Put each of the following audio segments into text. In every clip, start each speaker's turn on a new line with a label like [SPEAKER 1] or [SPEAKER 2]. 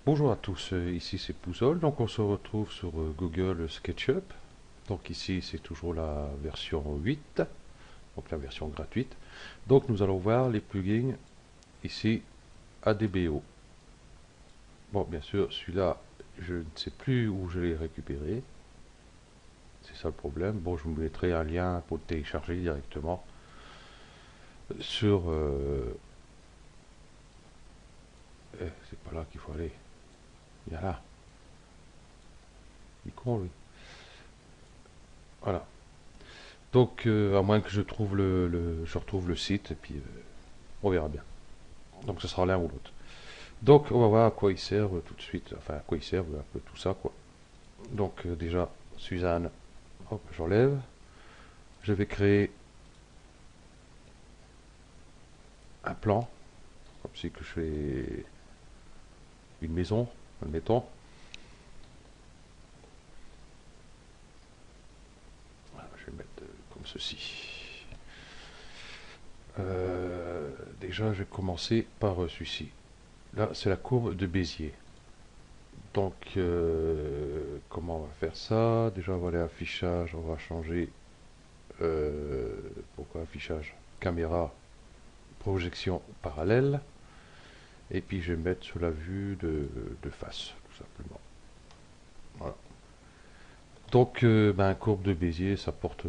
[SPEAKER 1] Bonjour à tous, ici c'est Pouzol, donc on se retrouve sur Google SketchUp. Donc ici c'est toujours la version 8, donc la version gratuite. Donc nous allons voir les plugins ici ADBO. Bon, bien sûr, celui-là, je ne sais plus où je l'ai récupéré, c'est ça le problème. Bon, je vous mettrai un lien pour le télécharger directement sur... c'est pas là qu'il faut aller, il y a là, il est con lui. Voilà. Donc, à moins que je trouve je retrouve le site, et puis on verra bien. Donc ce sera l'un ou l'autre. Donc on va voir à quoi ils servent tout de suite, enfin à quoi ils servent un peu tout ça quoi. Donc déjà Suzanne, hop, j'enlève. Je vais créer un plan, comme si que je fais une maison, admettons. Voilà, je vais mettre comme ceci. Déjà je vais commencer par celui-ci. Là c'est la courbe de Bézier. Donc comment on va faire ça? Déjà on va aller à affichage, on va changer. Pourquoi affichage? Caméra projection parallèle, et puis je vais mettre sur la vue de face, tout simplement. Voilà. Donc, courbe de Bézier, ça porte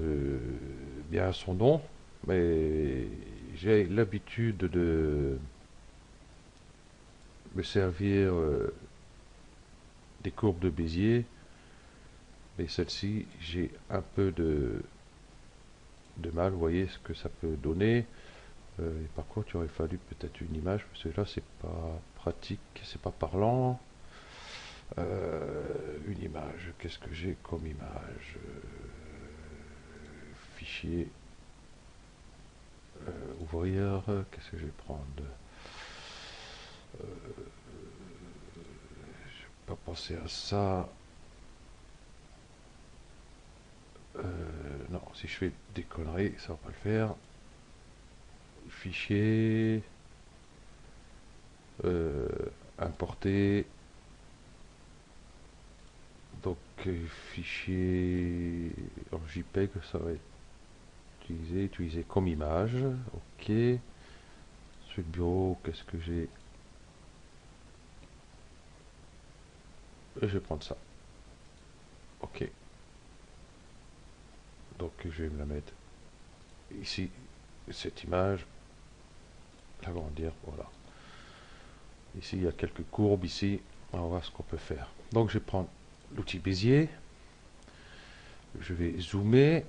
[SPEAKER 1] bien son nom, mais j'ai l'habitude de me servir des courbes de Bézier, mais celle-ci, j'ai un peu de mal, vous voyez ce que ça peut donner. Et par contre, il aurait fallu peut-être une image, parce que là, c'est pas pratique, c'est pas parlant. Une image, qu'est-ce que j'ai comme image? Fichier, ouvrir, qu'est-ce que je vais prendre? Pas penser à ça. Non, si je fais des conneries, ça va pas le faire. Fichier, euh, importer. Donc, fichier en JPEG, ça va être utilisé comme image. Ok. Sur le bureau, qu'est-ce que j'ai? Je vais prendre ça. Ok. Donc, je vais me la mettre ici, cette image, l'agrandir, voilà. Ici, il y a quelques courbes ici. On va voir ce qu'on peut faire. Donc, je vais prendre l'outil Bézier. Je vais zoomer.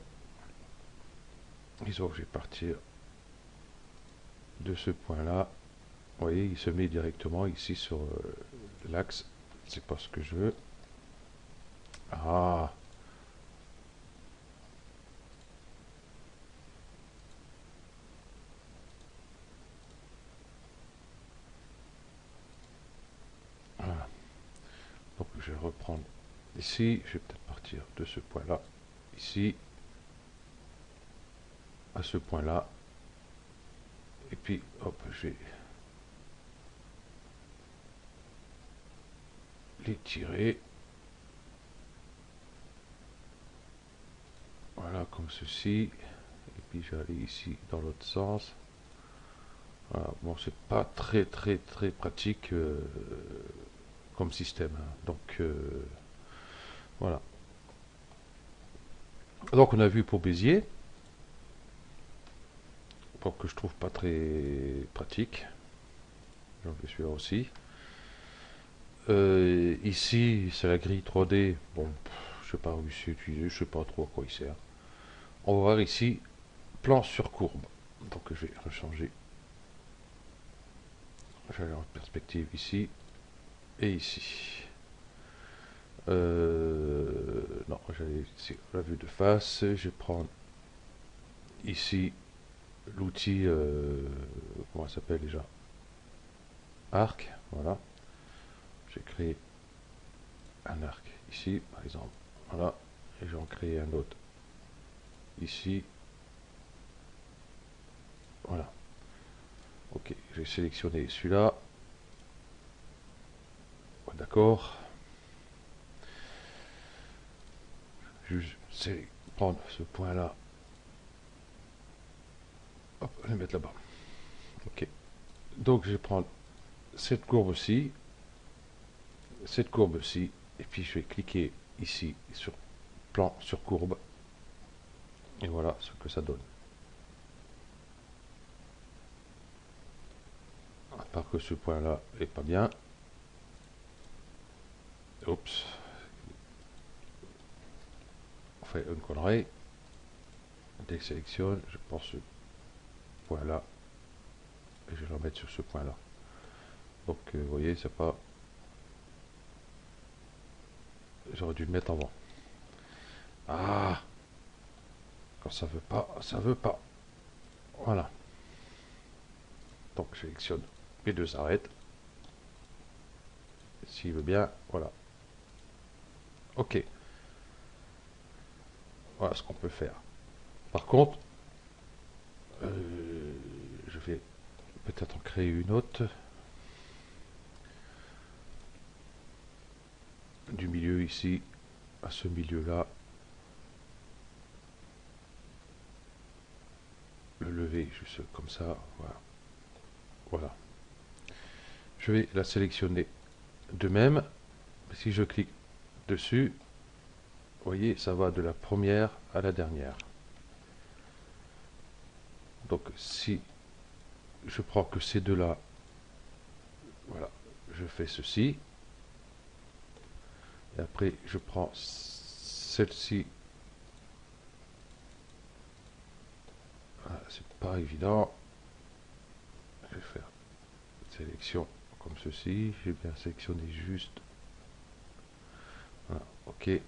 [SPEAKER 1] Disons que je vais partir de ce point-là. Vous voyez, il se met directement ici sur l'axe. C'est pas ce que je veux. Ah, voilà. Donc, je vais reprendre ici. Je vais peut-être partir de ce point-là. Ici, à ce point-là. Et puis, hop, je vais les tirer. Voilà, comme ceci. Et puis, je vais aller ici dans l'autre sens. Voilà. Bon, c'est pas très pratique comme système, hein. Donc, voilà. Donc, on a vu pour Bézier. Pour que je trouve pas très pratique. J'en fais celui-là aussi. Ici, c'est la grille 3D. Bon, je sais pas où c'est utilisé, je sais pas trop à quoi il sert. On va voir ici, plan sur courbe. Donc je vais rechanger. Je vais aller en perspective ici et ici. Non, j'allais ici, la vue de face. Je vais prendre ici l'outil, comment ça s'appelle déjà? Arc, voilà. J'ai créé un arc ici, par exemple. Voilà. Et je vais en créer un autre ici. Voilà. Ok, j'ai sélectionné celui-là. d'accord. Je vais prendre ce point là, hop, le mettre là-bas. Ok, donc je vais prendre cette courbe-ci, et puis je vais cliquer ici sur plan sur courbe, et voilà ce que ça donne. À part que ce point là est pas bien. Oups, on fait une connerie. Désélectionne, je prends ce point là et je vais le remettre sur ce point là. Donc vous voyez, c'est pas, j'aurais dû le mettre avant. Ah, quand ça veut pas, ça veut pas. Voilà. Donc je sélectionne les deux arêtes. S'il veut bien, voilà. Ok. Voilà ce qu'on peut faire. Par contre, je vais peut-être en créer une autre. Du milieu ici, à ce milieu-là. Le lever juste comme ça. Voilà. Voilà. Je vais la sélectionner de même. Si je clique dessus, vous voyez, ça va de la première à la dernière. Donc si je prends que ces deux-là, voilà, je fais ceci. Et après, je prends celle-ci. Voilà, c'est pas évident. Je vais faire une sélection comme ceci. J'ai bien sélectionné juste. Voilà, ok. Et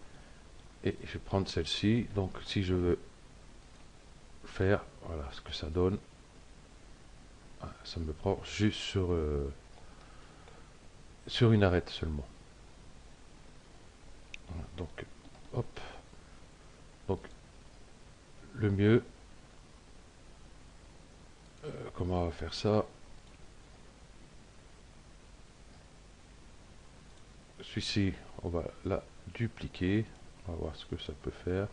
[SPEAKER 1] je vais prendre celle-ci. Donc si je veux faire, voilà ce que ça donne. Ça me prend juste sur une arête seulement. Voilà, donc, hop. Donc, le mieux, comment on va faire ça? Celui-ci, on va la dupliquer. On va voir ce que ça peut faire.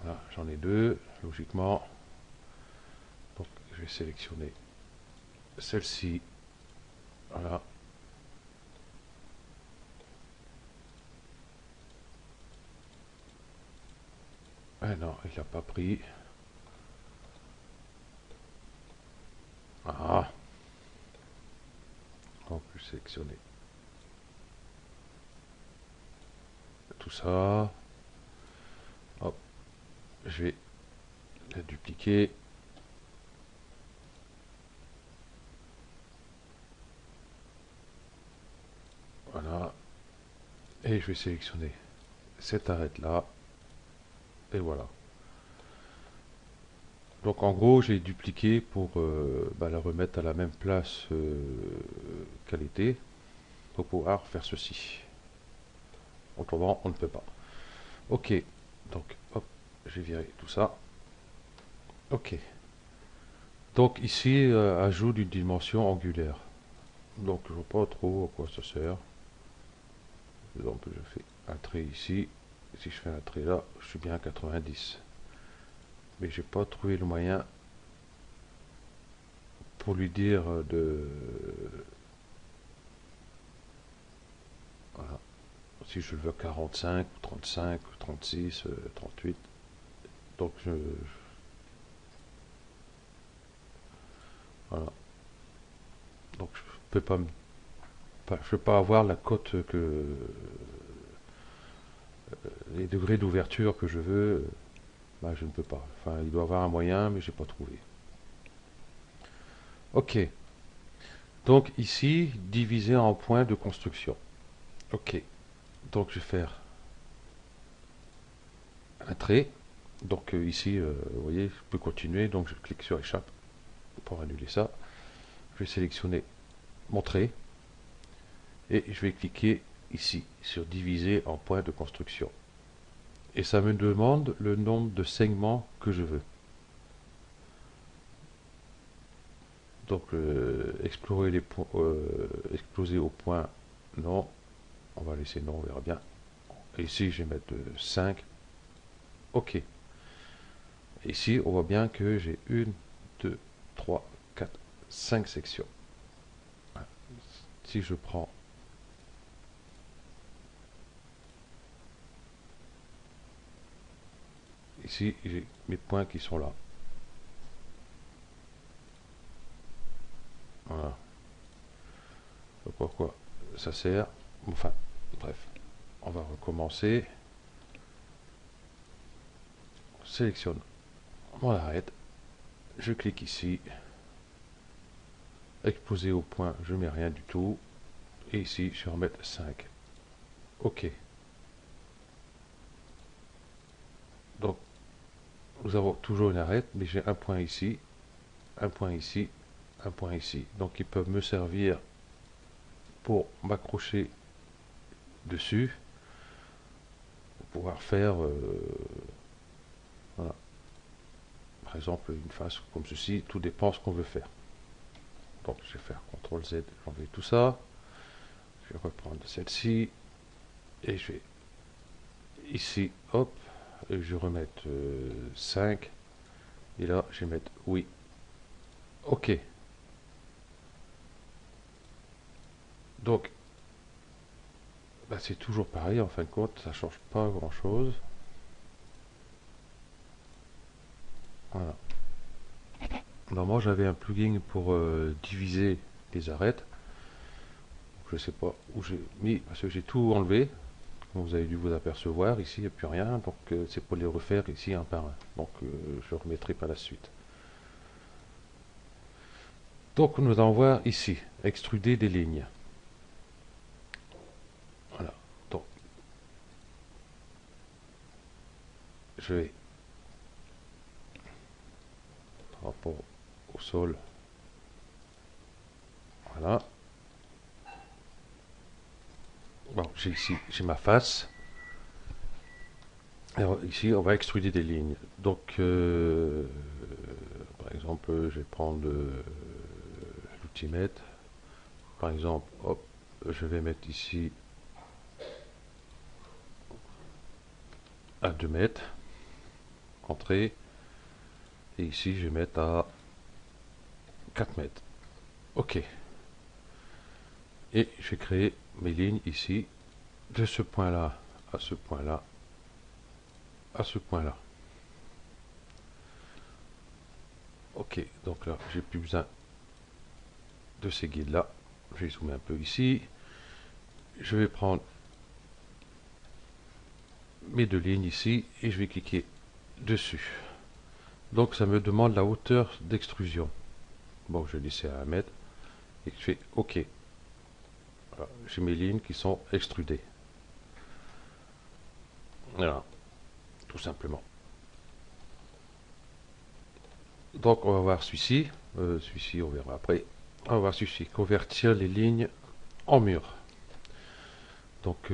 [SPEAKER 1] Voilà, j'en ai deux, logiquement. Donc, je vais sélectionner celle-ci. Voilà. Ah non, il n'a pas pris. Ah. On peut sélectionner tout ça. Hop. Je vais la dupliquer. Voilà. Et je vais sélectionner cette arête là. Et voilà. Donc en gros, j'ai dupliqué pour la remettre à la même place qu'elle était, pour pouvoir faire ceci. Autrement, on ne peut pas. Ok, donc hop, j'ai viré tout ça. Ok. Donc ici, ajout d'une dimension angulaire. Donc je ne vois pas trop à quoi ça sert. Donc je fais un trait ici. Si je fais un trait là, je suis bien à 90. Mais j'ai pas trouvé le moyen pour lui dire de... Voilà. Si je le veux 45, 35, 36, 38. Donc voilà. Donc je peux pas je peux pas avoir la cote que les degrés d'ouverture que je veux. Je ne peux pas. Enfin, il doit y avoir un moyen, mais j'ai pas trouvé. Ok. Donc ici, diviser en points de construction. Ok. Donc je vais faire un trait. Donc ici, vous voyez, je peux continuer. Donc je clique sur échappe pour annuler ça. Je vais sélectionner mon trait. Et je vais cliquer ici sur diviser en points de construction. Et ça me demande le nombre de segments que je veux. Donc explorer les points, exploser au point, non. On va laisser non, on verra bien. Et ici, je vais mettre 5. OK. Ici, on voit bien que j'ai 1, 2, 3, 4, 5 sections. Si je prends ici, j'ai mes points qui sont là. Voilà. Pourquoi ça sert? Enfin, bref. On va recommencer. Sélectionne mon arrête. Je clique ici. Exposer au point, je mets rien du tout. Et ici, je vais en mettre 5. OK. Donc, nous avons toujours une arête, mais j'ai un point ici, un point ici, un point ici. Donc, ils peuvent me servir pour m'accrocher dessus, pour pouvoir faire, voilà. Par exemple, une face comme ceci, tout dépend ce qu'on veut faire. Donc, je vais faire CTRL Z, j'enlève tout ça. Je vais reprendre celle-ci, et je vais ici, hop, et je vais remettre 5, et là, je vais mettre oui. OK. Donc, bah, c'est toujours pareil, en fin de compte, ça change pas grand-chose. Voilà. Normalement, j'avais un plugin pour diviser les arêtes. Je sais pas où j'ai mis, parce que j'ai tout enlevé. Comme vous avez dû vous apercevoir, ici, il n'y a plus rien. Donc, c'est pour les refaire ici un par un. Donc, je remettrai par la suite. Donc, nous allons voir ici, extruder des lignes. Voilà. Donc, je vais, par rapport au sol, voilà. Bon, j'ai ici, j'ai ma face. Alors, ici, on va extruder des lignes. Donc, par exemple, je vais prendre l'outil-mètre. Par exemple, hop, je vais mettre ici à 2 mètres, entrée, et ici, je vais mettre à 4 mètres. OK. Et je vais créer mes lignes ici, de ce point-là à ce point-là, à ce point-là. OK, donc là, j'ai plus besoin de ces guides-là. Je vais zoomer un peu ici. Je vais prendre mes deux lignes ici et je vais cliquer dessus. Donc ça me demande la hauteur d'extrusion. Bon, je vais laisser à 1 mètre et je fais OK. Voilà, j'ai mes lignes qui sont extrudées. Voilà, tout simplement. Donc on va voir celui-ci. Celui-ci, on verra après. On va voir celui-ci. Convertir les lignes en mur. Donc,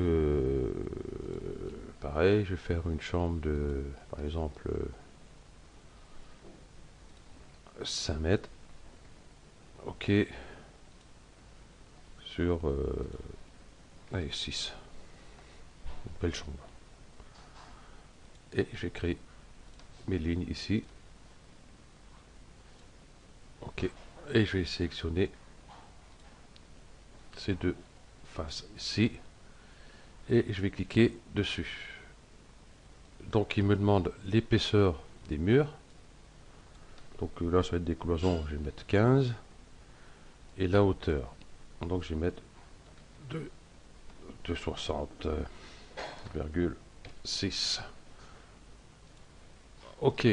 [SPEAKER 1] pareil, je vais faire une chambre de, par exemple, 5 mètres. OK. Sur, allez, 6. Une belle chambre. Et je vais créer mes lignes ici. OK. Et je vais sélectionner ces deux faces ici. Et je vais cliquer dessus. Donc il me demande l'épaisseur des murs. Donc là ça va être des cloisons, je vais mettre 15. Et la hauteur. Donc je vais mettre 260,6. OK.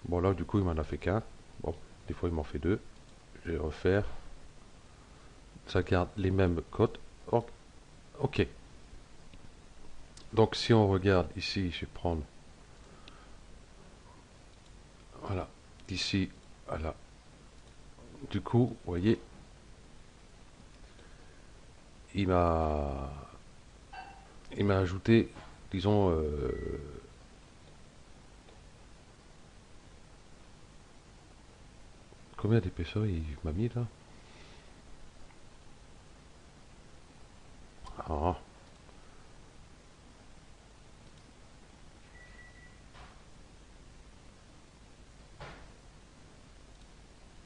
[SPEAKER 1] Bon là du coup il m'en a fait qu'un. Bon, des fois il m'en fait deux. Je vais refaire. Ça garde les mêmes codes. OK. Donc si on regarde ici, je vais prendre, voilà, d'ici à là. Du coup, vous voyez, il m'a ajouté, disons, Combien d'épaisseur il m'a mis là? Ah,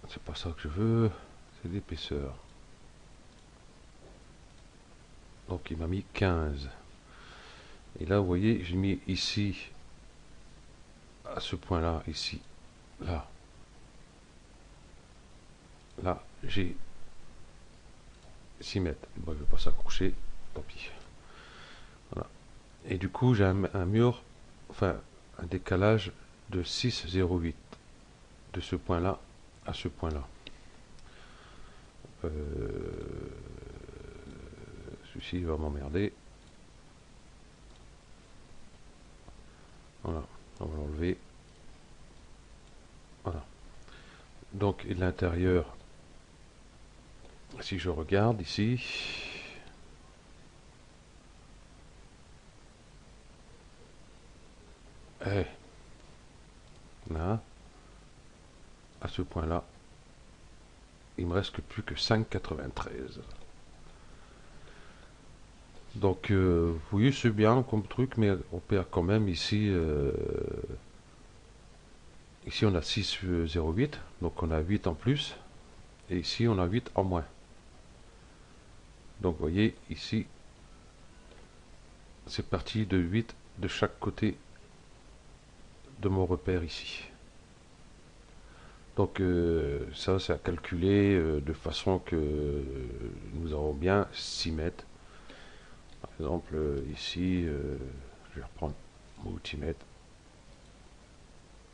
[SPEAKER 1] c'est pas ça que je veux, c'est l'épaisseur. Donc il m'a mis 15. Et là, vous voyez, j'ai mis ici, à ce point-là, ici, là. Là, j'ai 6 mètres. Bon, je ne vais pas s'accrocher, tant pis. Voilà. Et du coup, j'ai un mur, enfin, un décalage de 6,08 de ce point-là à ce point-là. Celui-ci va m'emmerder. Voilà, on va l'enlever. Voilà. Donc, l'intérieur, si je regarde ici, là, à ce point-là, il me reste plus que 5,93. Donc, oui, c'est bien comme truc, mais on perd quand même ici. Ici, on a 6,08, donc on a 8 en plus. Et ici, on a 8 en moins. Donc, vous voyez, ici, c'est parti de 8 de chaque côté de mon repère ici. Donc, ça, c'est à calculer de façon que nous avons bien 6 mètres. Par exemple, ici, je vais reprendre mon multimètre.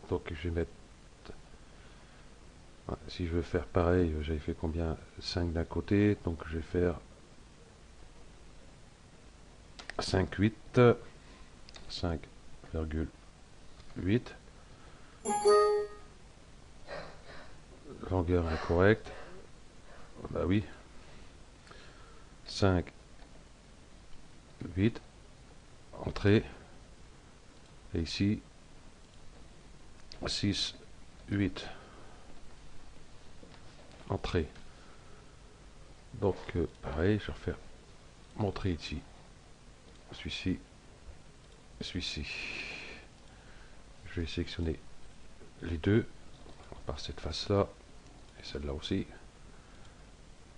[SPEAKER 1] Donc, je vais mettre. Si je veux faire pareil, j'avais fait combien? 5 d'un côté, donc je vais faire 5,8. 5,8. Longueur incorrecte. Bah oui. 5, 8. Entrée. Et ici, 6, 8. Entrée. Donc, pareil, je vais refaire montrer ici. Celui-ci. Celui-ci. Je vais sélectionner les deux par cette face-là et celle-là aussi.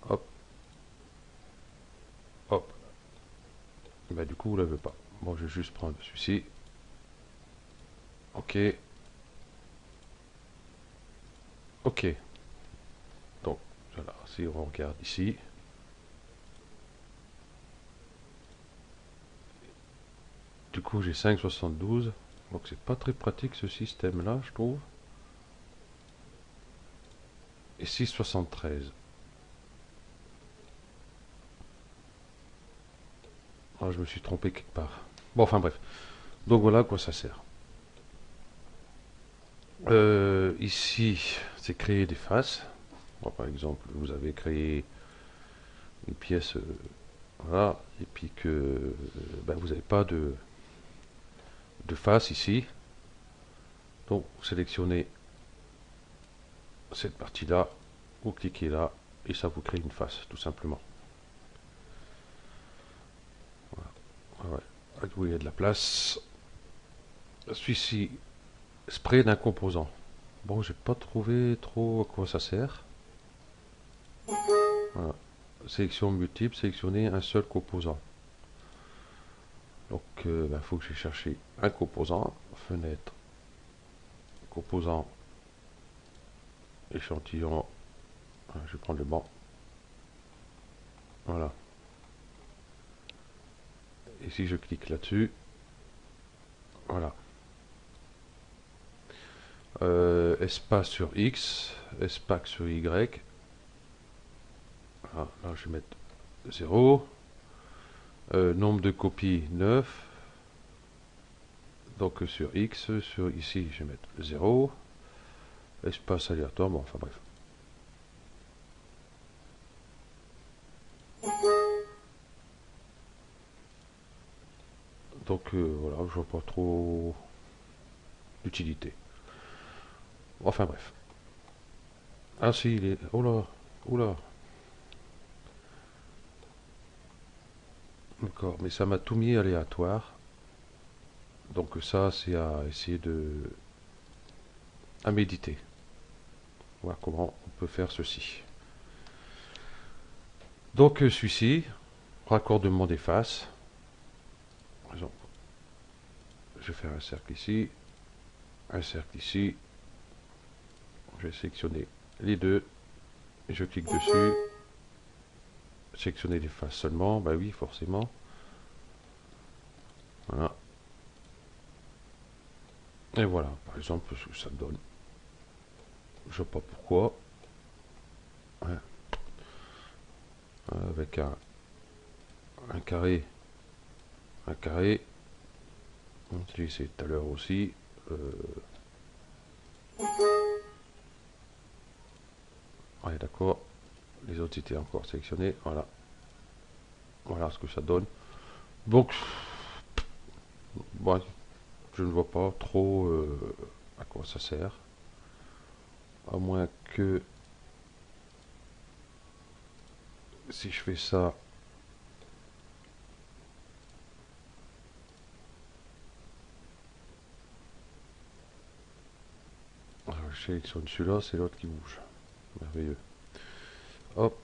[SPEAKER 1] Hop. Hop. Bah, du coup, vous ne l'avez pas. Bon, je vais juste prendre celui-ci. Ok. Ok. Donc, voilà. Si on regarde ici. Du coup, j'ai 5,72. Donc, c'est pas très pratique ce système-là, je trouve. Et 6,73. Ah, je me suis trompé quelque part. Bon, enfin bref. Donc voilà à quoi ça sert. Ici, c'est créer des faces. Bon, par exemple, vous avez créé une pièce, voilà, et puis que ben, vous n'avez pas de face ici. Donc, vous sélectionnez cette partie-là, vous cliquez là, et ça vous crée une face, tout simplement. Voilà. Ouais. Où il y a de la place. Celui-ci, spray d'un composant. Bon, j'ai pas trouvé trop à quoi ça sert. Voilà. Sélection multiple, sélectionner un seul composant. Donc, il faut que j'ai cherché un composant, fenêtre, composant, échantillon. Je vais prendre le banc. Voilà. Et si je clique là-dessus, voilà. Espace sur X, espace sur Y. Voilà, là, je vais mettre 0. Nombre de copies 9. Donc sur X, sur ici, je vais mettre 0. Espace aléatoire, bon, enfin bref. Donc voilà, je vois pas trop d'utilité. Enfin bref. Ah si, il est... Oh là, oula. D'accord, mais ça m'a tout mis aléatoire. Donc ça, c'est à essayer de... à méditer. Voir comment on peut faire ceci. Donc celui-ci, raccordement des faces. Par exemple, je vais faire un cercle ici, un cercle ici. Je vais sélectionner les deux. Et je clique dessus. Sélectionner les faces seulement. Bah oui, forcément. Voilà. Et voilà, par exemple, ce que ça donne. Je sais pas pourquoi. Ouais. Avec un carré. Un carré. J'ai essayé tout à l'heure aussi. Ouais, d'accord. Les autres étaient encore sélectionnés. Voilà. Voilà ce que ça donne. Donc, bon, je ne vois pas trop à quoi ça sert. À moins que si je fais ça, je sélectionne celui-là, c'est l'autre qui bouge. Merveilleux. Hop,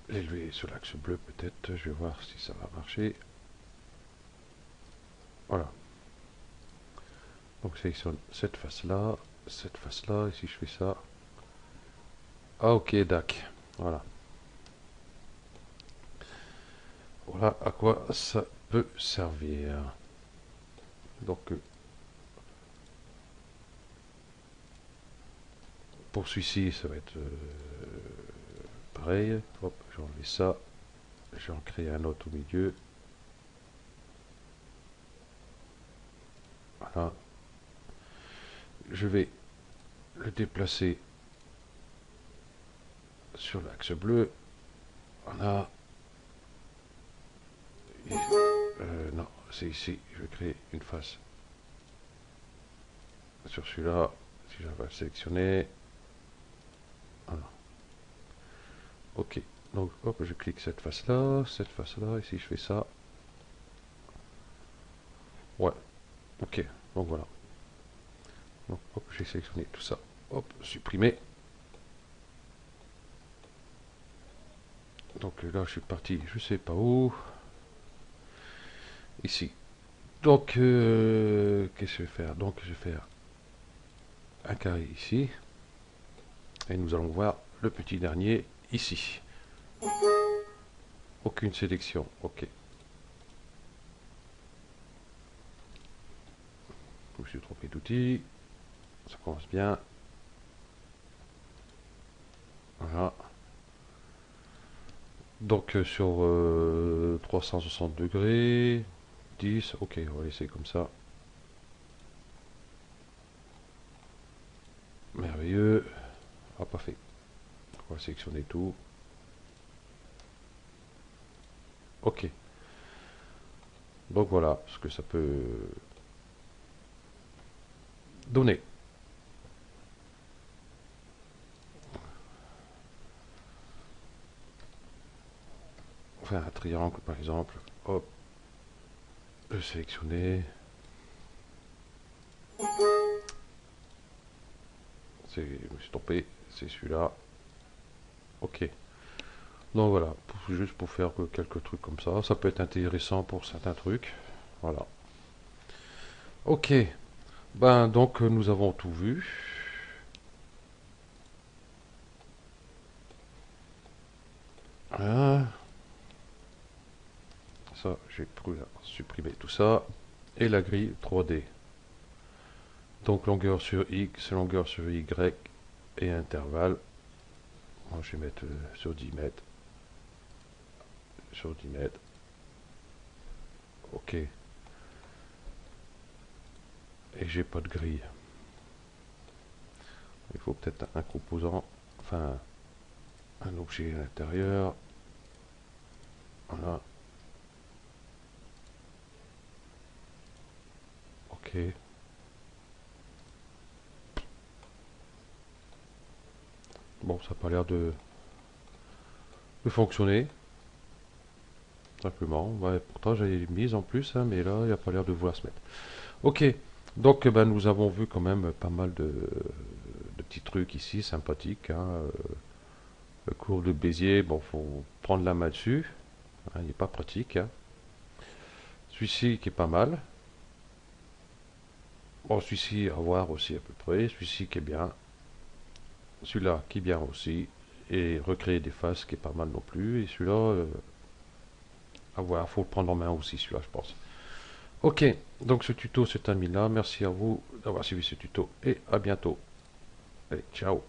[SPEAKER 1] l'élever sur l'axe bleu peut-être. Je vais voir si ça va marcher. Voilà. Donc je sélectionne cette face-là, et si je fais ça... Ah ok, dac. Voilà. Voilà à quoi ça peut servir. Donc pour celui-ci, ça va être pareil. Hop, j'ai enlevé ça. Je vais en créer un autre au milieu. Voilà. Je vais le déplacer sur l'axe bleu. Voilà. Non, c'est ici. Je vais créer une face sur celui-là. Si j'arrive à le sélectionner. Voilà. Ok. Donc, hop, je clique cette face-là, et si je fais ça. Ouais. Ok. Donc voilà. Donc, hop, j'ai sélectionné tout ça. Hop, supprimer. Donc là, je suis parti, je sais pas où. Ici. Donc, qu'est-ce que je vais faire? Donc, je vais faire un carré ici. Et nous allons voir le petit dernier ici. Aucune sélection. Ok. Je me suis trompé d'outil. Ça commence bien. Voilà. Donc, sur 360 degrés. 10. Ok, on va laisser comme ça. Merveilleux. Ah, pas fait. On va sélectionner tout. Ok. Donc voilà ce que ça peut donner. Enfin, un triangle par exemple. Hop. Le sélectionner. Je me suis trompé. C'est celui-là. Ok. Donc voilà. Juste pour faire quelques trucs comme ça. Ça peut être intéressant pour certains trucs. Voilà. Ok. Ben donc nous avons tout vu. Hein. Ça, j'ai supprimé tout ça. Et la grille 3D. Donc longueur sur X, longueur sur Y et intervalle. Moi, je vais mettre sur 10 mètres. Sur 10 mètres. Ok. Et j'ai pas de grille. Il faut peut-être un composant, enfin un objet à l'intérieur. Voilà. Ok. Bon, ça n'a pas l'air de fonctionner. Simplement. Ouais, pourtant j'ai mise en plus, hein, mais là, il n'y a pas l'air de vouloir se mettre. Ok, donc ben, nous avons vu quand même pas mal de petits trucs ici, sympathiques. Hein. Le cours de Béziers, bon, faut prendre la main dessus. Hein, il n'est pas pratique. Hein. Celui-ci qui est pas mal. Bon, celui-ci à voir aussi à peu près. Celui-ci qui est bien. Celui-là qui est bien aussi. Et recréer des faces qui est pas mal non plus. Et celui-là, à voir, faut le prendre en main aussi, celui-là, je pense. Ok, donc ce tuto c'est terminé là. Merci à vous d'avoir suivi ce tuto et à bientôt. Allez, ciao.